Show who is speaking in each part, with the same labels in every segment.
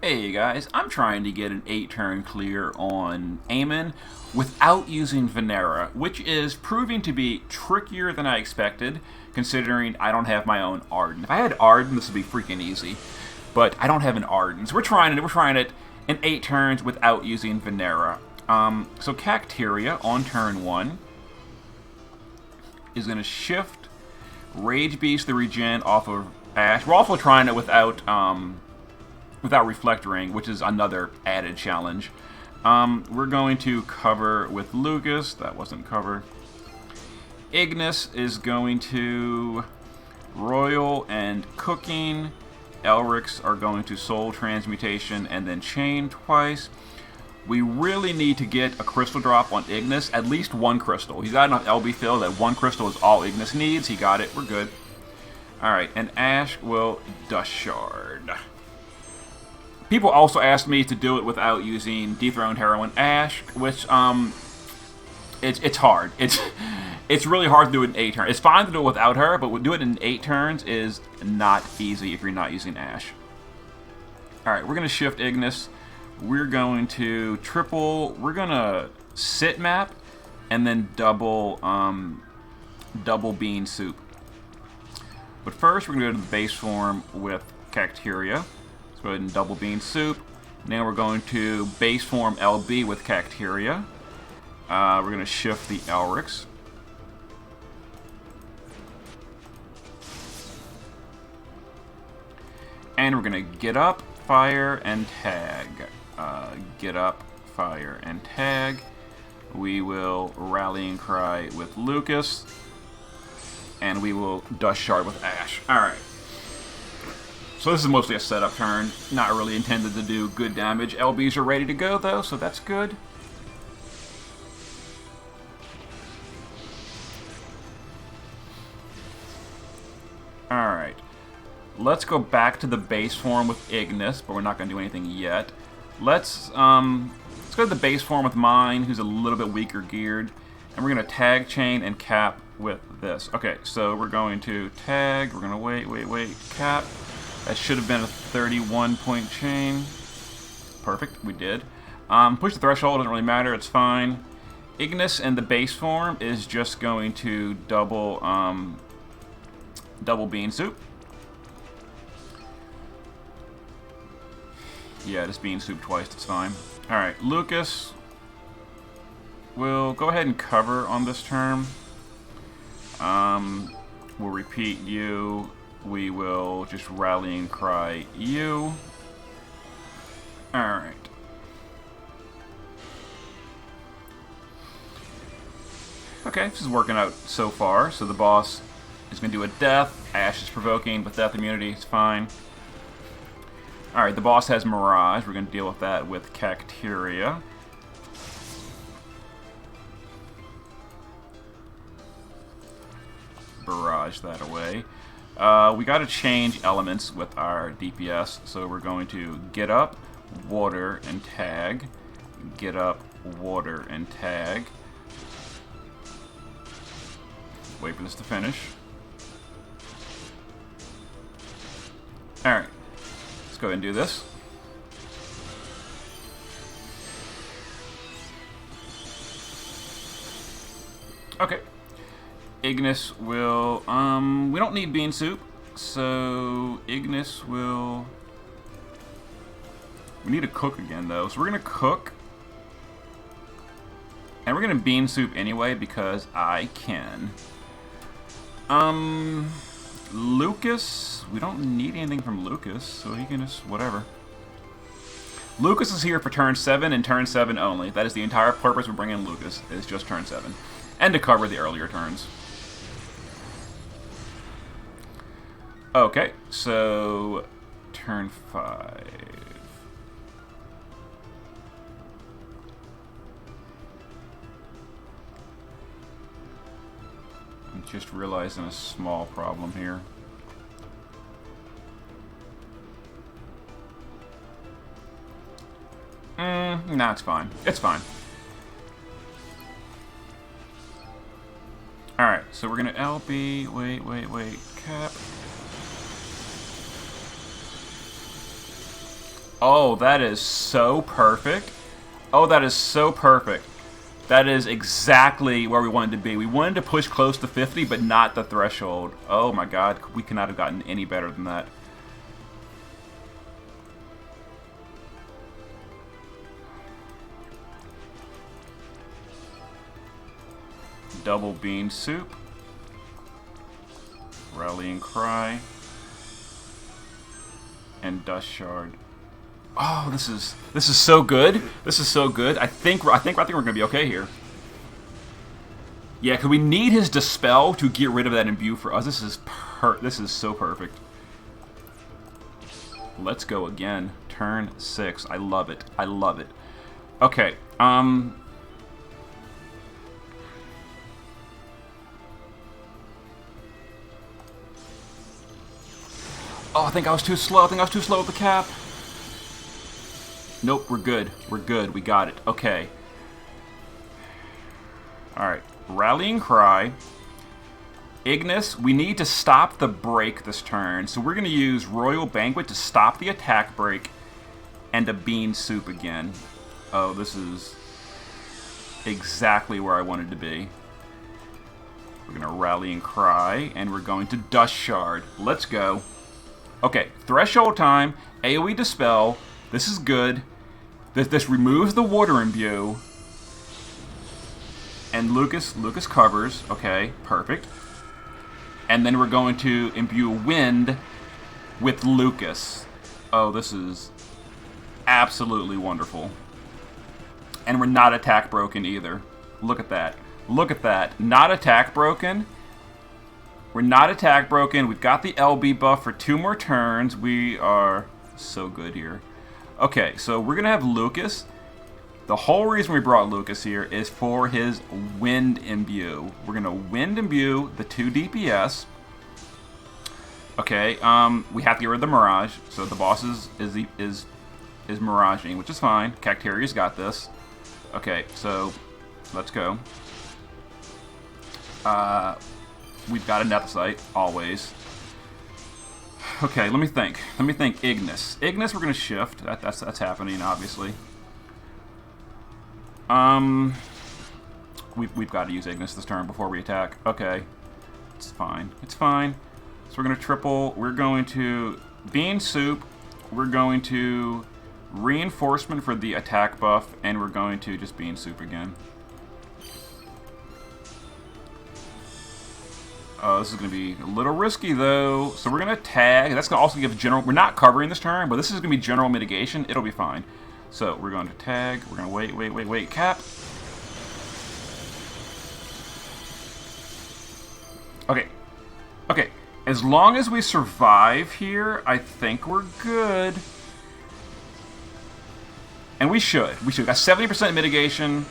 Speaker 1: Hey guys, I'm trying to get an 8-turn clear on Amon without using Vinera, which is proving to be trickier than I expected, considering I don't have my own Arden. If I had Arden, this would be freaking easy, but I don't have an Arden. So we're trying it in 8 turns without using Vinera. So Kaktiria on turn 1 is going to shift Rage Beast the regen off of Ash. We're also trying it without Reflect Ring, which is another added challenge. We're going to cover with Lucas. That wasn't cover. Ignis is going to Royal and Cooking. Elrics are going to Soul Transmutation and then Chain twice. We really need to get a crystal drop on Ignis, at least one crystal. He's got enough LB fill that one crystal is all Ignis needs. He got it. We're good. Alright, and Ash will Dust Shard. People also asked me to do it without using Dethroned Heroine Ash, which it's hard. It's really hard to do it in 8 turns. It's fine to do it without her, but do it in 8 turns is not easy if you're not using Ash. All right, we're gonna shift Ignis. We're going to triple. We're gonna sit map and then double Bean Soup. But first, we're gonna go to the base form with Kaktiria. Go ahead and double Bean Soup. Now we're going to base form LB with Kaktiria. We're going to shift the Elrics. And we're going to get up, fire, and tag. Get up, fire, and tag. We will Rallying Cry with Lucas. And we will Dust Shard with Ash. Alright. So this is mostly a setup turn, not really intended to do good damage. LBs are ready to go though, so that's good. Alright. Let's go back to the base form with Ignis, but we're not going to do anything yet. Let's go to the base form with mine, who's a little bit weaker geared. And we're going to tag, chain, and cap with this. Okay, so we're going to tag, we're going to wait, cap. That should have been a 31-point chain. Perfect, we did. Push the threshold, doesn't really matter, it's fine. Ignis in the base form is just going to double Bean Soup. Yeah, just Bean Soup twice, it's fine. Alright, Lucas will go ahead and cover on this turn. We'll repeat you. We will just Rallying Cry you. Alright. Okay, this is working out so far. So the boss is going to do a death. Ash is provoking with death immunity. It's fine. Alright, the boss has Mirage. We're going to deal with that with Kaktiria. Barrage that away. We got to change elements with our DPS, so we're going to get up, water, and tag. Get up, water, and tag. Wait for this to finish. Alright, let's go ahead and do this. Okay. Ignis will, we don't need Bean Soup, so Ignis will, we need to cook again though, so we're going to cook, and we're going to Bean Soup anyway because I can. Lucas, we don't need anything from Lucas, so he can just, whatever. Lucas is here for turn 7 and turn 7 only. That is the entire purpose of bringing Lucas, is just turn 7. And to cover the earlier turns. Okay, so turn 5. I'm just realizing a small problem here. No, it's fine. It's fine. Alright, so we're gonna LB, wait, cap. Oh, that is so perfect. Oh, that is so perfect. That is exactly where we wanted to be. We wanted to push close to 50, but not the threshold. Oh my god, we could not have gotten any better than that. Double bean soup. Rallying cry. And dust shard. Oh, this is so good. This is so good. I think we're gonna be okay here. Yeah, because we need his dispel to get rid of that imbue for us. This is so perfect. Let's go again. Turn 6. I love it. I love it. Okay. Oh, I think I was too slow. I think I was too slow with the cap. Nope, we're good. We're good. We got it. Okay. Alright. Rallying Cry. Ignis, we need to stop the break this turn. So we're going to use Royal Banquet to stop the attack break and a Bean Soup again. Oh, this is exactly where I wanted to be. We're going to Rallying Cry, and we're going to Dust Shard. Let's go. Okay, Threshold time, AoE Dispel. This is good. This removes the water imbue. And Lucas covers. Okay, perfect. And then we're going to imbue wind with Lucas. Oh, this is absolutely wonderful. And we're not attack broken either. Look at that. Look at that. Not attack broken. We're not attack broken. We've got the LB buff for 2 more turns. We are so good here. Okay, so we're going to have Lucas. The whole reason we brought Lucas here is for his Wind Imbue. We're going to Wind Imbue the 2 DPS. Okay, we have to get rid of the Mirage. So the boss is Miraging, which is fine. Kaktiria's got this. Okay, so let's go. We've got a Nethicite, always. Okay, let me think. Let me think. Ignis. Ignis, we're going to shift. That's happening, obviously. We've got to use Ignis this turn before we attack. Okay. It's fine. It's fine. So we're going to triple. We're going to Bean Soup. We're going to Reinforcement for the attack buff. And we're going to just Bean Soup again. Oh, this is going to be a little risky, though. So we're going to tag. That's going to also give general... We're not covering this turn, but this is going to be general mitigation. It'll be fine. So we're going to tag. We're going to wait. Cap. Okay. Okay. As long as we survive here, I think we're good. And we should. We should. Got 70% mitigation.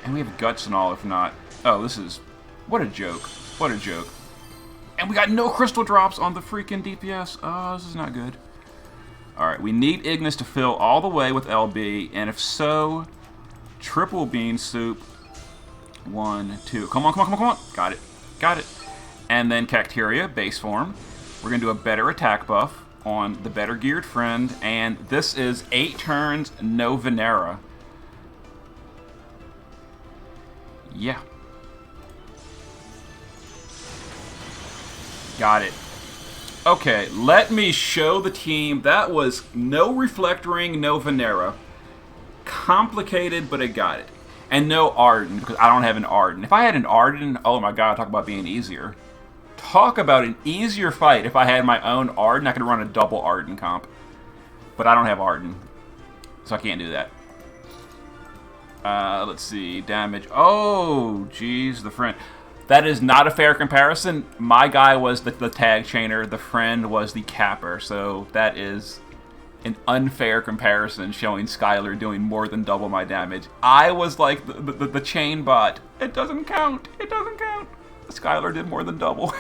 Speaker 1: And we have guts and all, if not. Oh, this is... What a joke. What a joke. And we got no crystal drops on the freaking DPS. Oh, this is not good. Alright, we need Ignis to fill all the way with LB. And if so, triple Bean Soup. 1, 2. Come on. Got it. Got it. And then Kaktiria, base form. We're going to do a better attack buff on the better geared friend. And this is 8 turns, no Vinera. Yeah. Got it. Okay, let me show the team. That was no Reflect Ring, no Vinera. Complicated, but I got it. And no Arden, because I don't have an Arden. If I had an Arden, oh my god, talk about being easier. Talk about an easier fight. If I had my own Arden, I could run a double Arden comp. But I don't have Arden, so I can't do that. Let's see, damage. Oh, geez, the friend. That is not a fair comparison. My guy was the tag chainer. The friend was the capper. So that is an unfair comparison, showing Skylar doing more than double my damage. I was like the chain bot. It doesn't count. It doesn't count. Skylar did more than double.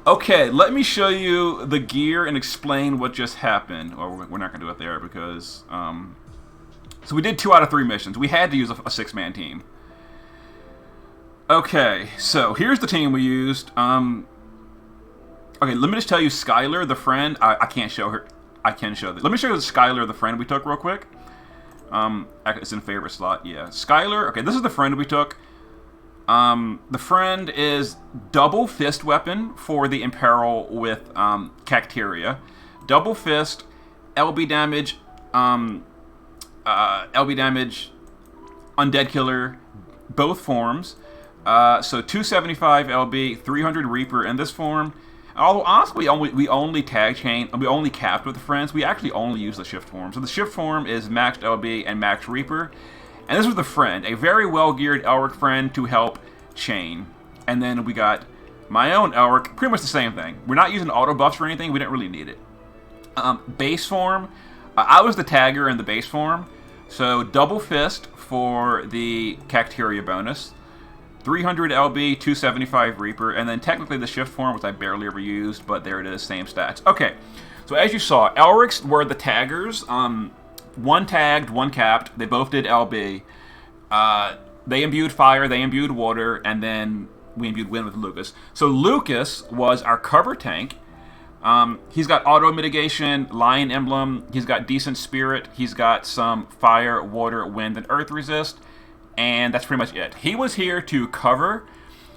Speaker 1: Okay, let me show you the gear and explain what just happened. Or we're not going to do it there because... So we did 2 out of 3 missions. We had to use a 6-man team. Okay, so here's the team we used. Okay, let me just tell you, Skylar, the friend, I can't show her. I can show this. Let me show you the Skylar, the friend we took real quick. It's in favorite slot, yeah. Skylar, okay, this is the friend we took. The friend is double fist weapon for the Imperil with Kaktiria. Double fist, LB damage, undead killer, both forms. So 275 LB, 300 Reaper in this form. Although honestly, we only tag chain, we only capped with the friends. We actually only use the shift form. So the shift form is maxed LB and maxed Reaper. And this was the friend, a very well-geared Elric friend to help chain. And then we got my own Elric, pretty much the same thing. We're not using auto buffs or anything, we didn't really need it. Base form, I was the tagger in the base form. So double fist for the Kaktiria bonus. 300 LB, 275 Reaper, and then technically the shift form, which I barely ever used, but there it is, same stats. Okay, so as you saw, Elrics were the taggers. One tagged, one capped. They both did LB. They imbued fire, they imbued water, and then we imbued wind with Lucas. So Lucas was our cover tank. He's got auto mitigation, lion emblem. He's got decent spirit. He's got some fire, water, wind, and earth resist. And that's pretty much it. He was here to cover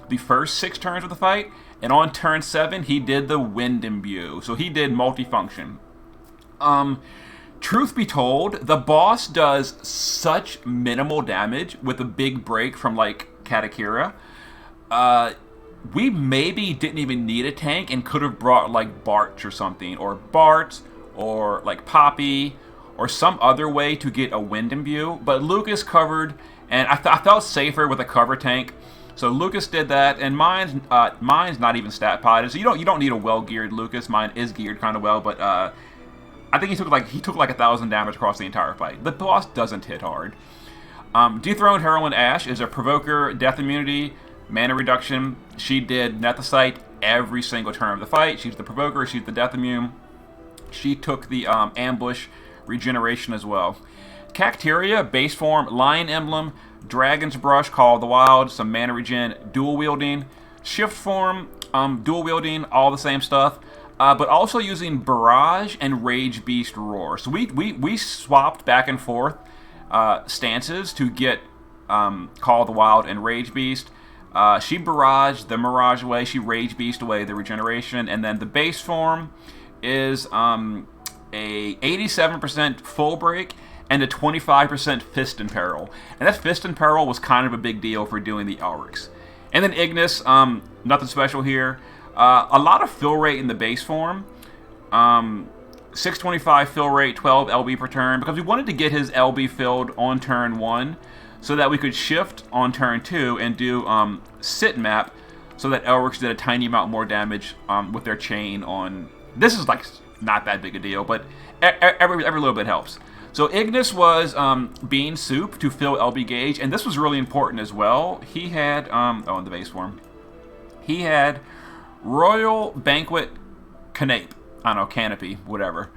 Speaker 1: the first 6 turns of the fight, and on turn 7, he did the wind imbue. So he did multifunction. Truth be told, the boss does such minimal damage with a big break from, like, Kaktiria. We maybe didn't even need a tank and could have brought, like, Bartz or something, or Bartz, or, like, Poppy, or some other way to get a wind imbue. But Lucas covered, and I felt safer with a cover tank. So Lucas did that, and mine's not even stat potted. So you don't need a well geared Lucas. Mine is geared kind of well, but I think he took like 1,000 damage across the entire fight. The boss doesn't hit hard. Dethroned Heroine Ash is a provoker, death immunity, mana reduction. She did Nethicite every single turn of the fight. She's the provoker. She's the death immune. She took the ambush regeneration as well. Kaktiria, base form, lion emblem, dragon's brush, call of the wild, some mana regen, dual wielding. Shift form, dual wielding, all the same stuff, but also using barrage and rage beast roar. So we swapped back and forth stances to get call of the wild and rage beast. She barraged the mirage away, she rage beast away the regeneration, and then the base form is a 87% full break and a 25% Fist in Peril. And that Fist in Peril was kind of a big deal for doing the Elrics. And then Ignis, nothing special here. A lot of fill rate in the base form. 625 fill rate, 12 LB per turn, because we wanted to get his LB filled on turn 1 so that we could shift on turn 2 and do sit map so that Elrics did a tiny amount more damage with their chain on... This is like not that big a deal, but every little bit helps. So Ignis was bean soup to fill LB gauge, and this was really important as well. He had, in the base form, he had Royal Banquet Canape. I don't know, Canopy, whatever.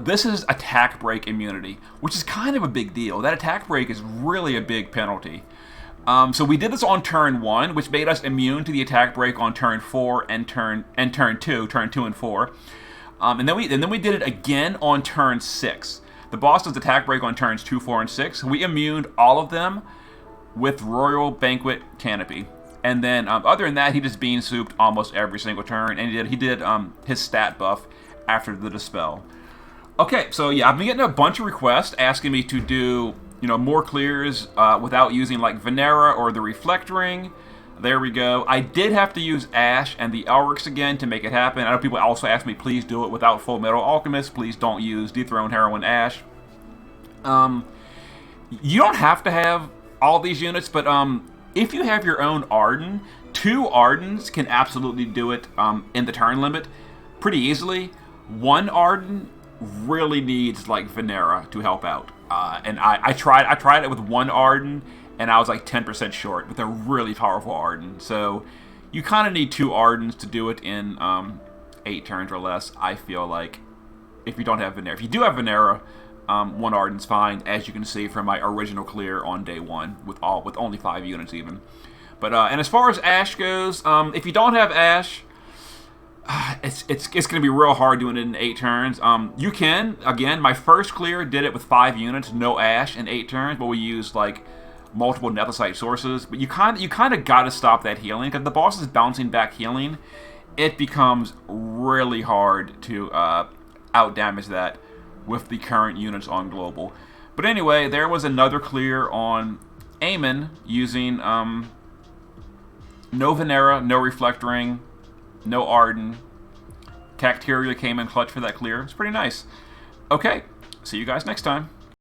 Speaker 1: This is attack break immunity, which is kind of a big deal. That attack break is really a big penalty. So we did this on turn 1, which made us immune to the attack break on turn 4 and turn 2 and 4. And then we did it again on turn 6. The boss does attack break on turns 2, 4, and 6. We immuned all of them with Royal Banquet Canopy. And then, other than that, he just bean souped almost every single turn, and he did his stat buff after the Dispel. Okay, so yeah, I've been getting a bunch of requests asking me to do, more clears without using like Vinera or the Reflect Ring. There we go. I did have to use Ash and the Elrics again to make it happen. I know people also asked me, please do it without Full Metal Alchemist. Please don't use Dethroned Heroine Ash. You don't have to have all these units, but if you have your own Arden, 2 Ardens can absolutely do it in the turn limit pretty easily. 1 Arden really needs like Vinera to help out. And I tried it with 1 Arden, and I was like 10% short with a really powerful Arden. So you kind of need 2 Ardens to do it in 8 turns or less, I feel like, if you don't have Vinera. If you do have Vinera, 1 Arden's fine, as you can see from my original clear on day 1, with only 5 units even. But and as far as Ash goes, if you don't have Ash, It's going to be real hard doing it in 8 turns. You can, again, my first clear did it with 5 units, no Ash, in 8 turns, but we used, like, multiple Netherite sources. But you kind of got to stop that healing, because the boss is bouncing back healing. It becomes really hard to out-damage that with the current units on Global. But anyway, there was another clear on Amon using no Vinera, no Reflect Ring, no Arden. Kaktiria came in clutch for that clear. It's pretty nice. Okay, see you guys next time.